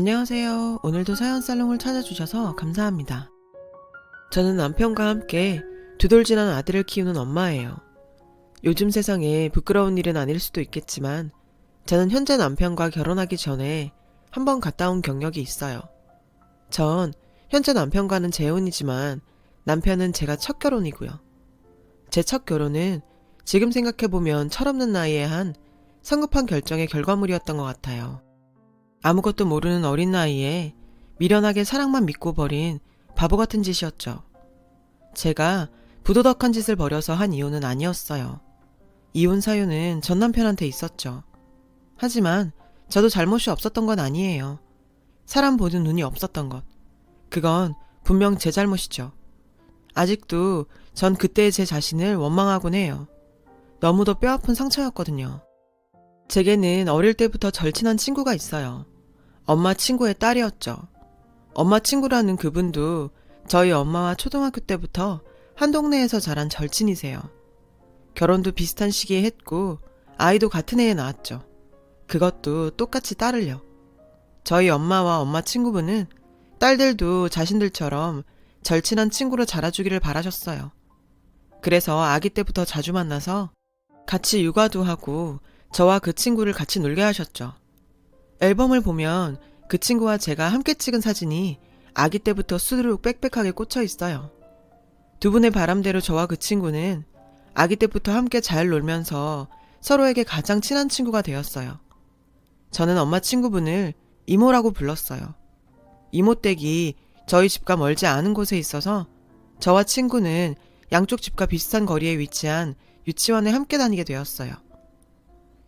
안녕하세요. 오늘도 사연살롱을 찾아주셔서 감사합니다. 저는 남편과 함께 두 돌 지난 아들을 키우는 엄마예요. 요즘 세상에 부끄러운 일은 아닐 수도 있겠지만 저는 현재 남편과 결혼하기 전에 한번 갔다 온 경력이 있어요. 전 현재 남편과는 재혼이지만 남편은 제가 첫 결혼이고요. 제 첫 결혼은 지금 생각해보면 철없는 나이에 한 성급한 결정의 결과물이었던 것 같아요. 아무것도 모르는 어린 나이에 미련하게 사랑만 믿고 버린 바보 같은 짓이었죠. 제가 부도덕한 짓을 벌여서 한 이혼은 아니었어요. 이혼 사유는 전 남편한테 있었죠. 하지만 저도 잘못이 없었던 건 아니에요. 사람 보는 눈이 없었던 것. 그건 분명 제 잘못이죠. 아직도 전 그때의 제 자신을 원망하곤 해요. 너무도 뼈아픈 상처였거든요. 제게는 어릴 때부터 절친한 친구가 있어요. 엄마 친구의 딸이었죠. 엄마 친구라는 그분도 저희 엄마와 초등학교 때부터 한 동네에서 자란 절친이세요. 결혼도 비슷한 시기에 했고 아이도 같은 해에 낳았죠. 그것도 똑같이 딸을요. 저희 엄마와 엄마 친구분은 딸들도 자신들처럼 절친한 친구로 자라주기를 바라셨어요. 그래서 아기 때부터 자주 만나서 같이 육아도 하고 저와 그 친구를 같이 놀게 하셨죠. 앨범을 보면 그 친구와 제가 함께 찍은 사진이 아기 때부터 수두룩 빽빽하게 꽂혀 있어요. 두 분의 바람대로 저와 그 친구는 아기 때부터 함께 잘 놀면서 서로에게 가장 친한 친구가 되었어요. 저는 엄마 친구분을 이모라고 불렀어요. 이모 댁이 저희 집과 멀지 않은 곳에 있어서 저와 친구는 양쪽 집과 비슷한 거리에 위치한 유치원에 함께 다니게 되었어요.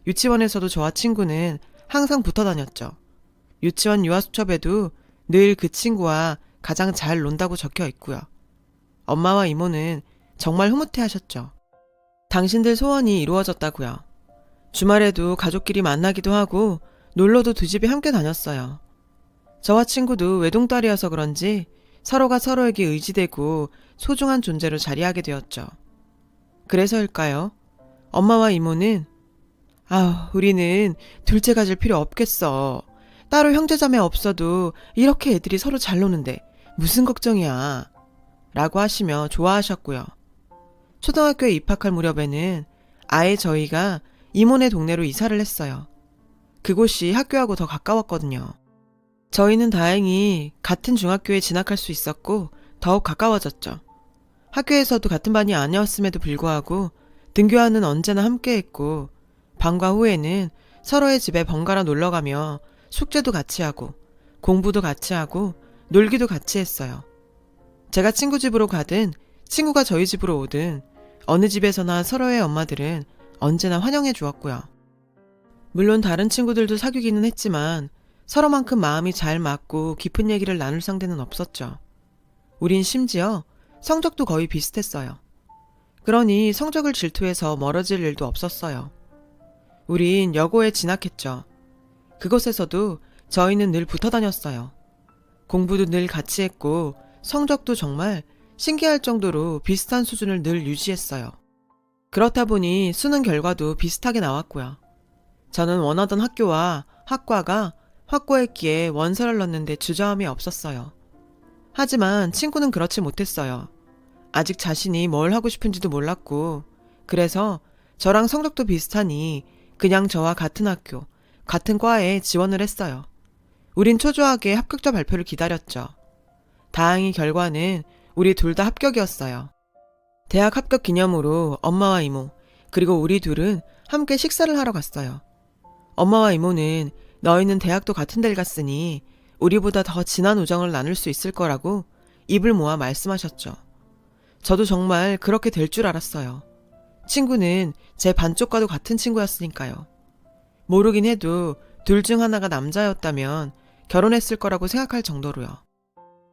유치원에서도 저와 친구는 항상 붙어 다녔죠. 유치원 유아수첩에도 늘 그 친구와 가장 잘 논다고 적혀 있고요. 엄마와 이모는 정말 흐뭇해 하셨죠. 당신들 소원이 이루어졌다고요. 주말에도 가족끼리 만나기도 하고 놀러도 두 집이 함께 다녔어요. 저와 친구도 외동딸이어서 그런지 서로가 서로에게 의지되고 소중한 존재로 자리하게 되었죠. 그래서일까요? 엄마와 이모는 우리는 둘째 가질 필요 없겠어. 따로 형제자매 없어도 이렇게 애들이 서로 잘 노는데 무슨 걱정이야. 라고 하시며 좋아하셨고요. 초등학교에 입학할 무렵에는 아예 저희가 이모네 동네로 이사를 했어요. 그곳이 학교하고 더 가까웠거든요. 저희는 다행히 같은 중학교에 진학할 수 있었고 더욱 가까워졌죠. 학교에서도 같은 반이 아니었음에도 불구하고 등교하는 언제나 함께했고 방과 후에는 서로의 집에 번갈아 놀러가며 숙제도 같이 하고 공부도 같이 하고 놀기도 같이 했어요. 제가 친구 집으로 가든 친구가 저희 집으로 오든 어느 집에서나 서로의 엄마들은 언제나 환영해 주었고요. 물론 다른 친구들도 사귀기는 했지만 서로만큼 마음이 잘 맞고 깊은 얘기를 나눌 상대는 없었죠. 우린 심지어 성적도 거의 비슷했어요. 그러니 성적을 질투해서 멀어질 일도 없었어요. 우린 여고에 진학했죠. 그곳에서도 저희는 늘 붙어 다녔어요. 공부도 늘 같이 했고 성적도 정말 신기할 정도로 비슷한 수준을 늘 유지했어요. 그렇다 보니 수능 결과도 비슷하게 나왔고요. 저는 원하던 학교와 학과가 확고했기에 원서를 넣는데 주저함이 없었어요. 하지만 친구는 그렇지 못했어요. 아직 자신이 뭘 하고 싶은지도 몰랐고 그래서 저랑 성적도 비슷하니 그냥 저와 같은 학교, 같은 과에 지원을 했어요. 우린 초조하게 합격자 발표를 기다렸죠. 다행히 결과는 우리 둘 다 합격이었어요. 대학 합격 기념으로 엄마와 이모, 그리고 우리 둘은 함께 식사를 하러 갔어요. 엄마와 이모는 너희는 대학도 같은 데를 갔으니 우리보다 더 진한 우정을 나눌 수 있을 거라고 입을 모아 말씀하셨죠. 저도 정말 그렇게 될 줄 알았어요. 친구는 제 반쪽과도 같은 친구였으니까요. 모르긴 해도 둘 중 하나가 남자였다면 결혼했을 거라고 생각할 정도로요.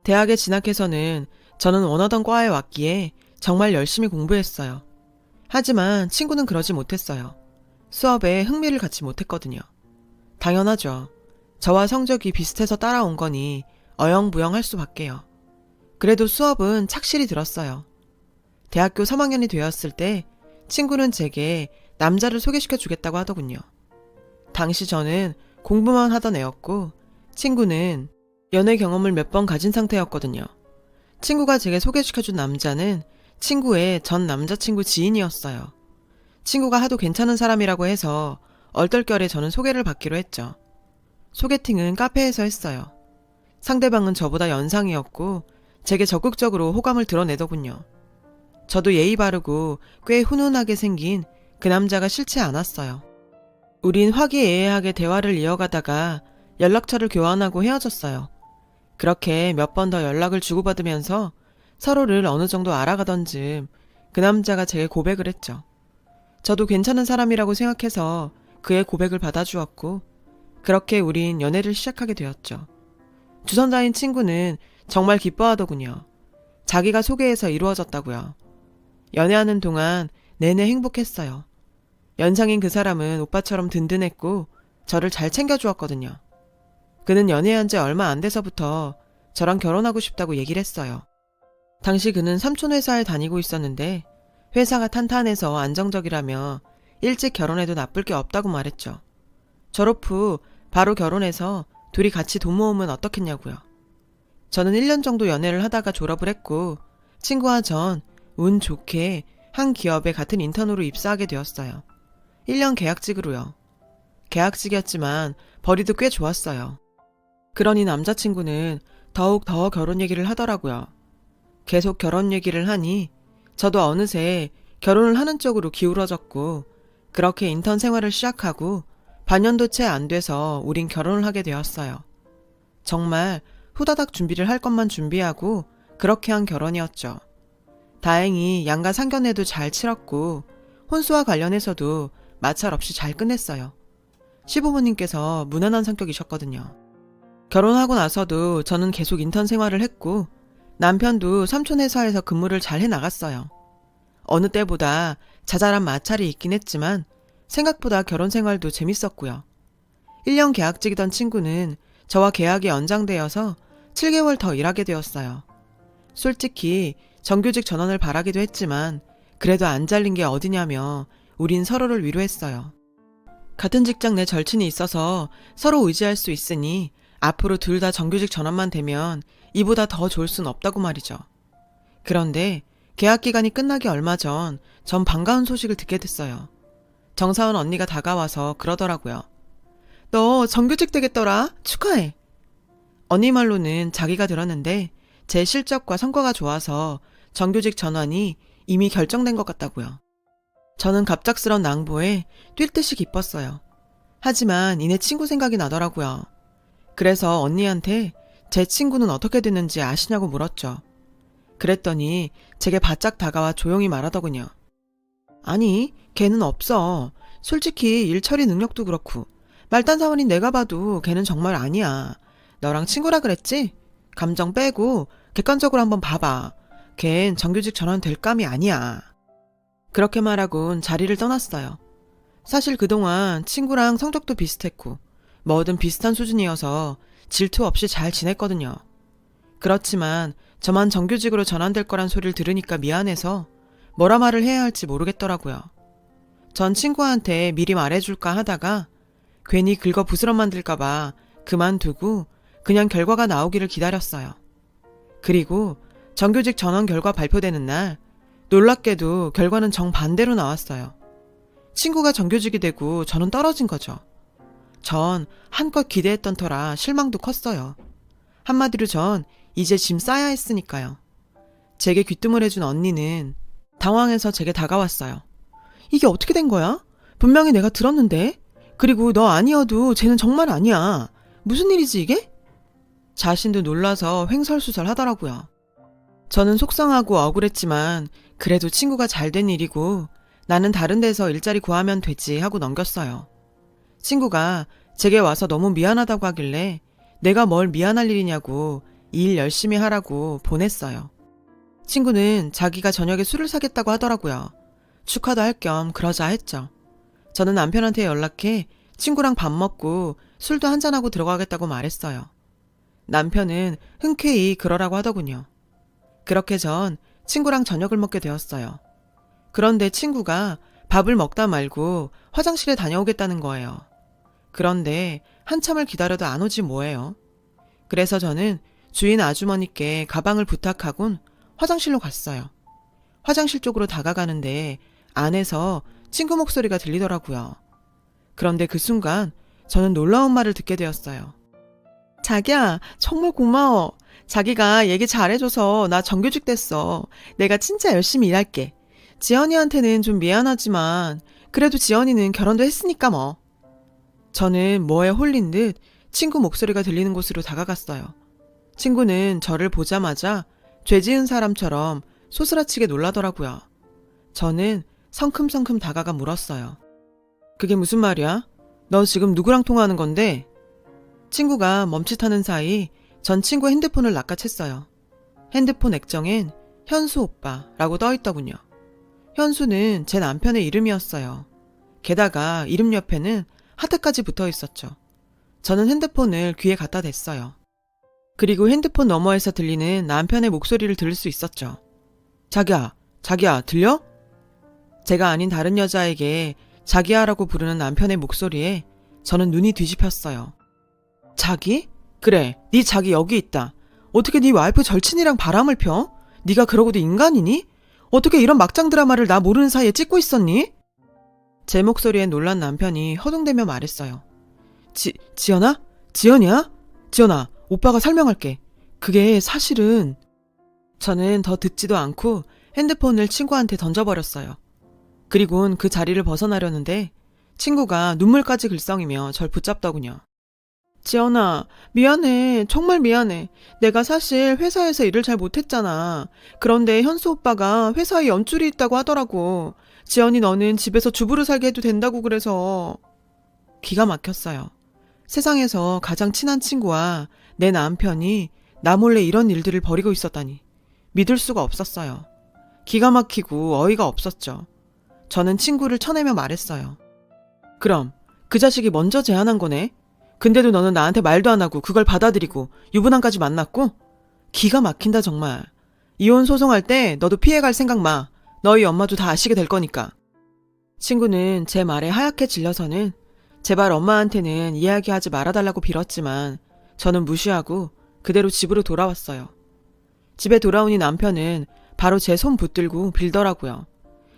대학에 진학해서는 저는 원하던 과에 왔기에 정말 열심히 공부했어요. 하지만 친구는 그러지 못했어요. 수업에 흥미를 갖지 못했거든요. 당연하죠. 저와 성적이 비슷해서 따라온 거니 어영부영 할 수밖에요. 그래도 수업은 착실히 들었어요. 대학교 3학년이 되었을 때 친구는 제게 남자를 소개시켜 주겠다고 하더군요. 당시 저는 공부만 하던 애였고 친구는 연애 경험을 몇 번 가진 상태였거든요. 친구가 제게 소개시켜준 남자는 친구의 전 남자친구 지인이었어요. 친구가 하도 괜찮은 사람이라고 해서 얼떨결에 저는 소개를 받기로 했죠. 소개팅은 카페에서 했어요. 상대방은 저보다 연상이었고 제게 적극적으로 호감을 드러내더군요. 저도 예의 바르고 꽤 훈훈하게 생긴 그 남자가 싫지 않았어요. 우린 화기애애하게 대화를 이어가다가 연락처를 교환하고 헤어졌어요. 그렇게 몇 번 더 연락을 주고받으면서 서로를 어느 정도 알아가던 즈음 그 남자가 제게 고백을 했죠. 저도 괜찮은 사람이라고 생각해서 그의 고백을 받아주었고 그렇게 우린 연애를 시작하게 되었죠. 주선자인 친구는 정말 기뻐하더군요. 자기가 소개해서 이루어졌다고요. 연애하는 동안 내내 행복했어요. 연상인 그 사람은 오빠처럼 든든했고 저를 잘 챙겨주었거든요. 그는 연애한 지 얼마 안 돼서부터 저랑 결혼하고 싶다고 얘기를 했어요. 당시 그는 삼촌 회사에 다니고 있었는데 회사가 탄탄해서 안정적이라며 일찍 결혼해도 나쁠 게 없다고 말했죠. 졸업 후 바로 결혼해서 둘이 같이 돈 모으면 어떻겠냐고요. 저는 1년 정도 연애를 하다가 졸업을 했고 친구와 전 운 좋게 한 기업에 같은 인턴으로 입사하게 되었어요. 1년 계약직으로요. 계약직이었지만 벌이도 꽤 좋았어요. 그러니 남자친구는 더욱 더 결혼 얘기를 하더라고요. 계속 결혼 얘기를 하니 저도 어느새 결혼을 하는 쪽으로 기울어졌고 그렇게 인턴 생활을 시작하고 반년도 채 안 돼서 우린 결혼을 하게 되었어요. 정말 후다닥 준비를 할 것만 준비하고 그렇게 한 결혼이었죠. 다행히 양가 상견례도 잘 치렀고 혼수와 관련해서도 마찰 없이 잘 끝냈어요. 시부모님께서 무난한 성격이셨거든요. 결혼하고 나서도 저는 계속 인턴 생활을 했고 남편도 삼촌 회사에서 근무를 잘 해나갔어요. 어느 때보다 자잘한 마찰이 있긴 했지만 생각보다 결혼 생활도 재밌었고요. 1년 계약직이던 친구는 저와 계약이 연장되어서 7개월 더 일하게 되었어요. 솔직히 정규직 전환을 바라기도 했지만 그래도 안 잘린 게 어디냐며 우린 서로를 위로했어요. 같은 직장 내 절친이 있어서 서로 의지할 수 있으니 앞으로 둘 다 정규직 전환만 되면 이보다 더 좋을 순 없다고 말이죠. 그런데 계약 기간이 끝나기 얼마 전 반가운 소식을 듣게 됐어요. 정사원 언니가 다가와서 그러더라고요. 너 정규직 되겠더라. 축하해. 언니 말로는 자기가 들었는데 제 실적과 성과가 좋아서 정규직 전환이 이미 결정된 것 같다고요. 저는 갑작스런 낭보에 뛸 듯이 기뻤어요. 하지만 이내 친구 생각이 나더라고요. 그래서 언니한테 제 친구는 어떻게 됐는지 아시냐고 물었죠. 그랬더니 제게 바짝 다가와 조용히 말하더군요. 아니, 걔는 없어. 솔직히 일 처리 능력도 그렇고 말단 사원인 내가 봐도 걔는 정말 아니야. 너랑 친구라 그랬지? 감정 빼고 객관적으로 한번 봐봐. 걘 정규직 전환 될 감이 아니야. 그렇게 말하곤 자리를 떠났어요. 사실 그동안 친구랑 성적도 비슷했고 뭐든 비슷한 수준이어서 질투 없이 잘 지냈거든요. 그렇지만 저만 정규직으로 전환될 거란 소리를 들으니까 미안해서 뭐라 말을 해야 할지 모르겠더라고요. 전 친구한테 미리 말해줄까 하다가 괜히 긁어 부스럼 만들까봐 그만두고 그냥 결과가 나오기를 기다렸어요. 그리고 정규직 전환 결과 발표되는 날 놀랍게도 결과는 정반대로 나왔어요. 친구가 정규직이 되고 저는 떨어진 거죠. 전 한껏 기대했던 터라 실망도 컸어요. 한마디로 전 이제 짐 싸야 했으니까요. 제게 귀뜸을 해준 언니는 당황해서 제게 다가왔어요. 이게 어떻게 된 거야? 분명히 내가 들었는데? 그리고 너 아니어도 쟤는 정말 아니야. 무슨 일이지 이게? 자신도 놀라서 횡설수설 하더라고요. 저는 속상하고 억울했지만 그래도 친구가 잘된 일이고 나는 다른 데서 일자리 구하면 되지 하고 넘겼어요. 친구가 제게 와서 너무 미안하다고 하길래 내가 뭘 미안할 일이냐고 일 열심히 하라고 보냈어요. 친구는 자기가 저녁에 술을 사겠다고 하더라고요. 축하도 할 겸 그러자 했죠. 저는 남편한테 연락해 친구랑 밥 먹고 술도 한잔하고 들어가겠다고 말했어요. 남편은 흔쾌히 그러라고 하더군요. 그렇게 전 친구랑 저녁을 먹게 되었어요. 그런데 친구가 밥을 먹다 말고 화장실에 다녀오겠다는 거예요. 그런데 한참을 기다려도 안 오지 뭐예요. 그래서 저는 주인 아주머니께 가방을 부탁하곤 화장실로 갔어요. 화장실 쪽으로 다가가는데 안에서 친구 목소리가 들리더라고요. 그런데 그 순간 저는 놀라운 말을 듣게 되었어요. 자기야, 정말 고마워. 자기가 얘기 잘해줘서 나 정규직 됐어. 내가 진짜 열심히 일할게. 지연이한테는 좀 미안하지만 그래도 지연이는 결혼도 했으니까 뭐. 저는 뭐에 홀린 듯 친구 목소리가 들리는 곳으로 다가갔어요. 친구는 저를 보자마자 죄 지은 사람처럼 소스라치게 놀라더라고요. 저는 성큼성큼 다가가 물었어요. 그게 무슨 말이야? 너 지금 누구랑 통화하는 건데? 친구가 멈칫하는 사이 전 친구 핸드폰을 낚아챘어요. 핸드폰 액정엔 현수 오빠라고 떠있더군요. 현수는 제 남편의 이름이었어요. 게다가 이름 옆에는 하트까지 붙어 있었죠. 저는 핸드폰을 귀에 갖다 댔어요. 그리고 핸드폰 너머에서 들리는 남편의 목소리를 들을 수 있었죠. 자기야, 들려? 제가 아닌 다른 여자에게 자기야라고 부르는 남편의 목소리에 저는 눈이 뒤집혔어요. 자기? 그래, 네 자기 여기 있다. 어떻게 네 와이프 절친이랑 바람을 펴? 네가 그러고도 인간이니? 어떻게 이런 막장 드라마를 나 모르는 사이에 찍고 있었니? 제 목소리에 놀란 남편이 허둥대며 말했어요. 지연아? 지연이야? 지연아, 오빠가 설명할게. 그게 사실은... 저는 더 듣지도 않고 핸드폰을 친구한테 던져버렸어요. 그리곤 그 자리를 벗어나려는데 친구가 눈물까지 글썽이며 절 붙잡더군요. 지연아, 미안해. 정말 미안해. 내가 사실 회사에서 일을 잘 못했잖아. 그런데 현수 오빠가 회사에 연줄이 있다고 하더라고. 지연이 너는 집에서 주부로 살게 해도 된다고 그래서. 기가 막혔어요. 세상에서 가장 친한 친구와 내 남편이 나 몰래 이런 일들을 벌이고 있었다니. 믿을 수가 없었어요. 기가 막히고 어이가 없었죠. 저는 친구를 쳐내며 말했어요. 그럼 그 자식이 먼저 제안한 거네? 근데도 너는 나한테 말도 안 하고 그걸 받아들이고 유부남까지 만났고? 기가 막힌다 정말. 이혼 소송할 때 너도 피해갈 생각 마. 너희 엄마도 다 아시게 될 거니까. 친구는 제 말에 하얗게 질려서는 제발 엄마한테는 이야기하지 말아달라고 빌었지만 저는 무시하고 그대로 집으로 돌아왔어요. 집에 돌아오니 남편은 바로 제 손 붙들고 빌더라고요.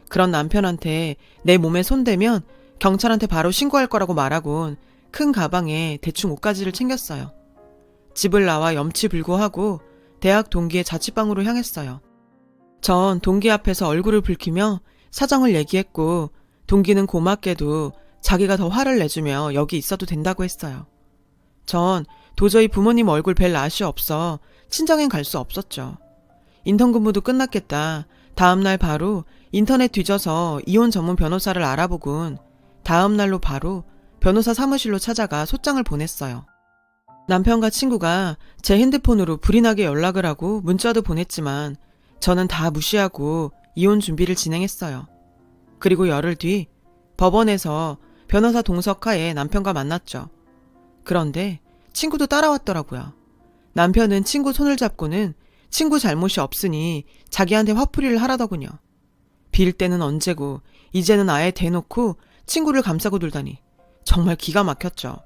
그런 남편한테 내 몸에 손대면 경찰한테 바로 신고할 거라고 말하곤 큰 가방에 대충 옷가지를 챙겼어요. 집을 나와 염치불고하고 대학 동기의 자취방으로 향했어요. 전 동기 앞에서 얼굴을 붉히며 사정을 얘기했고 동기는 고맙게도 자기가 더 화를 내주며 여기 있어도 된다고 했어요. 전 도저히 부모님 얼굴 뵐 낯이 없어 친정엔 갈 수 없었죠. 인턴 근무도 끝났겠다. 다음날 바로 인터넷 뒤져서 이혼 전문 변호사를 알아보곤 다음날로 바로 변호사 사무실로 찾아가 소장을 보냈어요. 남편과 친구가 제 핸드폰으로 불이 나게 연락을 하고 문자도 보냈지만 저는 다 무시하고 이혼 준비를 진행했어요. 그리고 열흘 뒤 법원에서 변호사 동석하에 남편과 만났죠. 그런데 친구도 따라왔더라고요. 남편은 친구 손을 잡고는 친구 잘못이 없으니 자기한테 화풀이를 하라더군요. 빌 때는 언제고 이제는 아예 대놓고 친구를 감싸고 놀다니 정말 기가 막혔죠.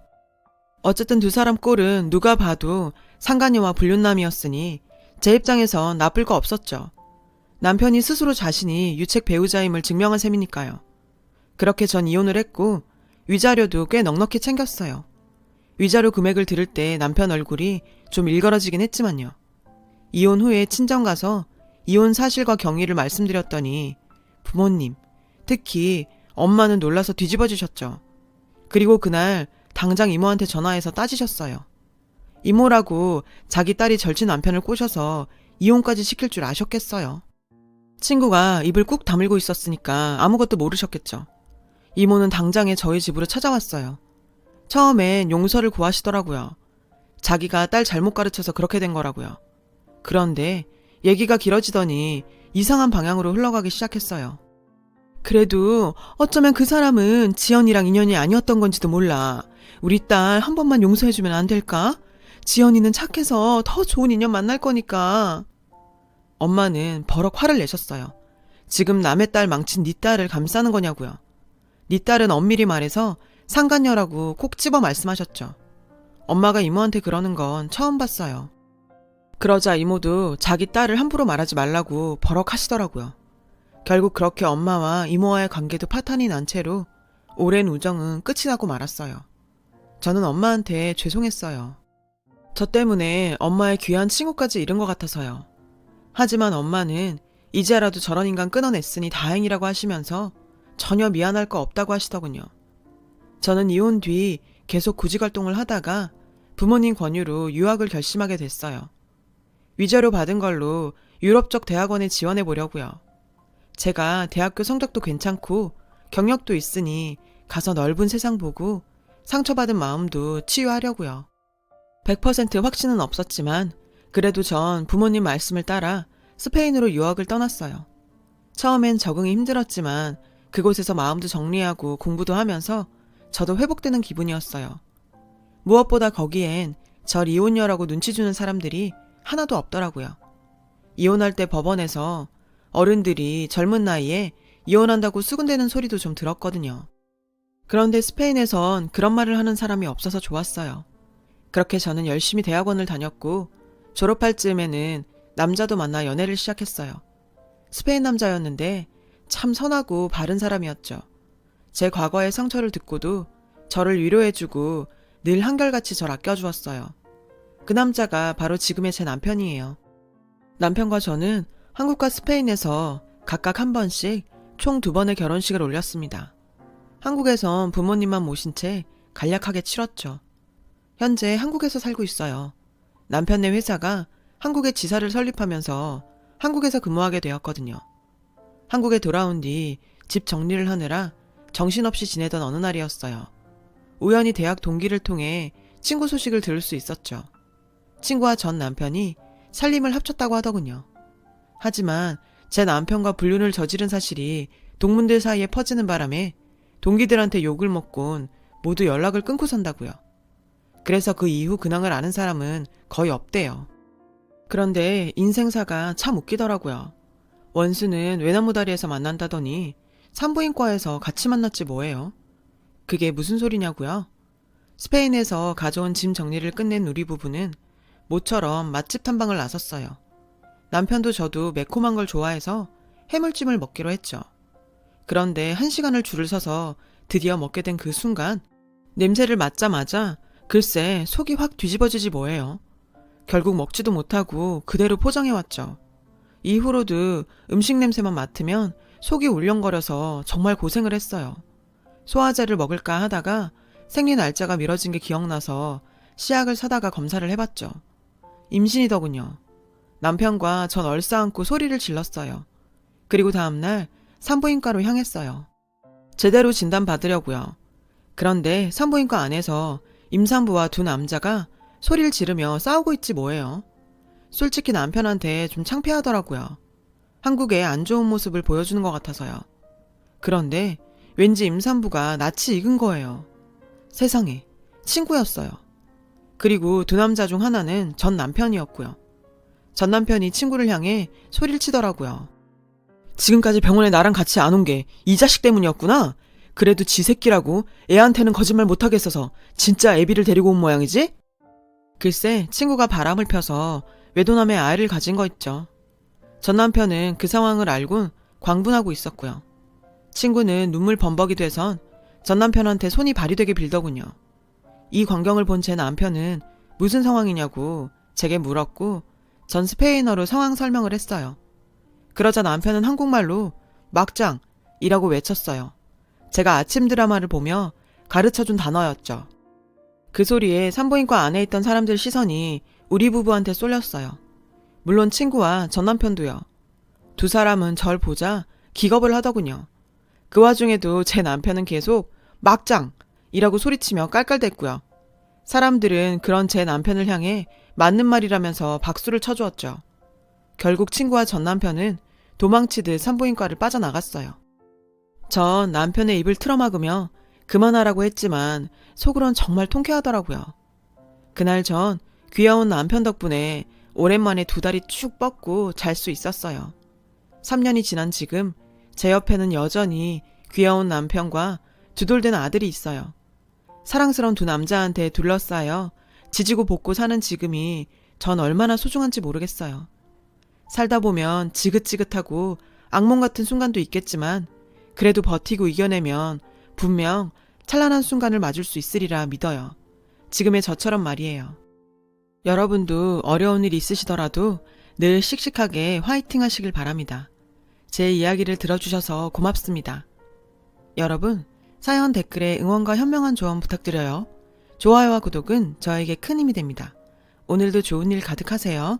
어쨌든 두 사람 꼴은 누가 봐도 상간녀와 불륜남이었으니 제 입장에선 나쁠 거 없었죠. 남편이 스스로 자신이 유책 배우자임을 증명한 셈이니까요. 그렇게 전 이혼을 했고 위자료도 꽤 넉넉히 챙겼어요. 위자료 금액을 들을 때 남편 얼굴이 좀 일그러지긴 했지만요. 이혼 후에 친정 가서 이혼 사실과 경위를 말씀드렸더니 부모님, 특히 엄마는 놀라서 뒤집어지셨죠. 그리고 그날 당장 이모한테 전화해서 따지셨어요. 이모라고 자기 딸이 절친 남편을 꼬셔서 이혼까지 시킬 줄 아셨겠어요. 친구가 입을 꾹 다물고 있었으니까 아무것도 모르셨겠죠. 이모는 당장에 저희 집으로 찾아왔어요. 처음엔 용서를 구하시더라고요. 자기가 딸 잘못 가르쳐서 그렇게 된 거라고요. 그런데 얘기가 길어지더니 이상한 방향으로 흘러가기 시작했어요. 그래도 어쩌면 그 사람은 지연이랑 인연이 아니었던 건지도 몰라. 우리 딸 한 번만 용서해주면 안 될까? 지연이는 착해서 더 좋은 인연 만날 거니까. 엄마는 버럭 화를 내셨어요. 지금 남의 딸 망친 네 딸을 감싸는 거냐고요. 네 딸은 엄밀히 말해서 상간녀라고 콕 집어 말씀하셨죠. 엄마가 이모한테 그러는 건 처음 봤어요. 그러자 이모도 자기 딸을 함부로 말하지 말라고 버럭 하시더라고요. 결국 그렇게 엄마와 이모와의 관계도 파탄이 난 채로 오랜 우정은 끝이 나고 말았어요. 저는 엄마한테 죄송했어요. 저 때문에 엄마의 귀한 친구까지 잃은 것 같아서요. 하지만 엄마는 이제라도 저런 인간 끊어냈으니 다행이라고 하시면서 전혀 미안할 거 없다고 하시더군요. 저는 이혼 뒤 계속 구직활동을 하다가 부모님 권유로 유학을 결심하게 됐어요. 위자료 받은 걸로 유럽 쪽 대학원에 지원해 보려고요. 제가 대학교 성적도 괜찮고 경력도 있으니 가서 넓은 세상 보고 상처받은 마음도 치유하려고요. 100% 확신은 없었지만 그래도 전 부모님 말씀을 따라 스페인으로 유학을 떠났어요. 처음엔 적응이 힘들었지만 그곳에서 마음도 정리하고 공부도 하면서 저도 회복되는 기분이었어요. 무엇보다 거기엔 절 이혼녀라고 눈치 주는 사람들이 하나도 없더라고요. 이혼할 때 법원에서 어른들이 젊은 나이에 이혼한다고 수군대는 소리도 좀 들었거든요. 그런데 스페인에선 그런 말을 하는 사람이 없어서 좋았어요. 그렇게 저는 열심히 대학원을 다녔고 졸업할 즈음에는 남자도 만나 연애를 시작했어요. 스페인 남자였는데 참 선하고 바른 사람이었죠. 제 과거의 상처를 듣고도 저를 위로해주고 늘 한결같이 절 아껴주었어요. 그 남자가 바로 지금의 제 남편이에요. 남편과 저는 한국과 스페인에서 각각 한 번씩 총 2번의 결혼식을 올렸습니다. 한국에선 부모님만 모신 채 간략하게 치렀죠. 현재 한국에서 살고 있어요. 남편네 회사가 한국에 지사를 설립하면서 한국에서 근무하게 되었거든요. 한국에 돌아온 뒤 집 정리를 하느라 정신없이 지내던 어느 날이었어요. 우연히 대학 동기를 통해 친구 소식을 들을 수 있었죠. 친구와 전 남편이 살림을 합쳤다고 하더군요. 하지만 제 남편과 불륜을 저지른 사실이 동문들 사이에 퍼지는 바람에 동기들한테 욕을 먹곤 모두 연락을 끊고 산다고요. 그래서 그 이후 근황을 아는 사람은 거의 없대요. 그런데 인생사가 참 웃기더라고요. 원수는 외나무다리에서 만난다더니 산부인과에서 같이 만났지 뭐예요. 그게 무슨 소리냐고요? 스페인에서 가져온 짐 정리를 끝낸 우리 부부는 모처럼 맛집 탐방을 나섰어요. 남편도 저도 매콤한 걸 좋아해서 해물찜을 먹기로 했죠. 그런데 1시간을 줄을 서서 드디어 먹게 된 그 순간 냄새를 맡자마자 글쎄 속이 확 뒤집어지지 뭐예요. 결국 먹지도 못하고 그대로 포장해왔죠. 이후로도 음식 냄새만 맡으면 속이 울렁거려서 정말 고생을 했어요. 소화제를 먹을까 하다가 생리 날짜가 미뤄진 게 기억나서 씨약을 사다가 검사를 해봤죠. 임신이더군요. 남편과 전 얼싸안고 소리를 질렀어요. 그리고 다음날 산부인과로 향했어요. 제대로 진단받으려고요. 그런데 산부인과 안에서 임산부와 2 남자가 소리를 지르며 싸우고 있지 뭐예요. 솔직히 남편한테 좀 창피하더라고요. 한국의 안 좋은 모습을 보여주는 것 같아서요. 그런데 왠지 임산부가 낯이 익은 거예요. 세상에, 친구였어요. 그리고 2 남자 중 하나는 전 남편이었고요. 전 남편이 친구를 향해 소리를 치더라고요. 지금까지 병원에 나랑 같이 안 온 게 이 자식 때문이었구나. 그래도 지 새끼라고 애한테는 거짓말 못하겠어서 진짜 애비를 데리고 온 모양이지? 글쎄 친구가 바람을 펴서 외도남의 아이를 가진 거 있죠. 전 남편은 그 상황을 알고 광분하고 있었고요. 친구는 눈물 범벅이 돼선 전 남편한테 손이 발이 되게 빌더군요. 이 광경을 본 제 남편은 무슨 상황이냐고 제게 물었고 전 스페인어로 상황 설명을 했어요. 그러자 남편은 한국말로 막장이라고 외쳤어요. 제가 아침 드라마를 보며 가르쳐준 단어였죠. 그 소리에 산부인과 안에 있던 사람들 시선이 우리 부부한테 쏠렸어요. 물론 친구와 전 남편도요. 2 사람은 절 보자 기겁을 하더군요. 그 와중에도 제 남편은 계속 막장이라고 소리치며 깔깔댔고요. 사람들은 그런 제 남편을 향해 맞는 말이라면서 박수를 쳐주었죠. 결국 친구와 전 남편은 도망치듯 산부인과를 빠져나갔어요. 전 남편의 입을 틀어막으며 그만하라고 했지만 속으론 정말 통쾌하더라고요. 그날 전 귀여운 남편 덕분에 오랜만에 2 다리 축 뻗고 잘 수 있었어요. 3년이 지난 지금 제 옆에는 여전히 귀여운 남편과 2돌 된 아들이 있어요. 사랑스러운 2 남자한테 둘러싸여 지지고 볶고 사는 지금이 전 얼마나 소중한지 모르겠어요. 살다 보면 지긋지긋하고 악몽 같은 순간도 있겠지만 그래도 버티고 이겨내면 분명 찬란한 순간을 맞을 수 있으리라 믿어요. 지금의 저처럼 말이에요. 여러분도 어려운 일 있으시더라도 늘 씩씩하게 화이팅 하시길 바랍니다. 제 이야기를 들어주셔서 고맙습니다. 여러분, 사연 댓글에 응원과 현명한 조언 부탁드려요. 좋아요와 구독은 저에게 큰 힘이 됩니다. 오늘도 좋은 일 가득하세요.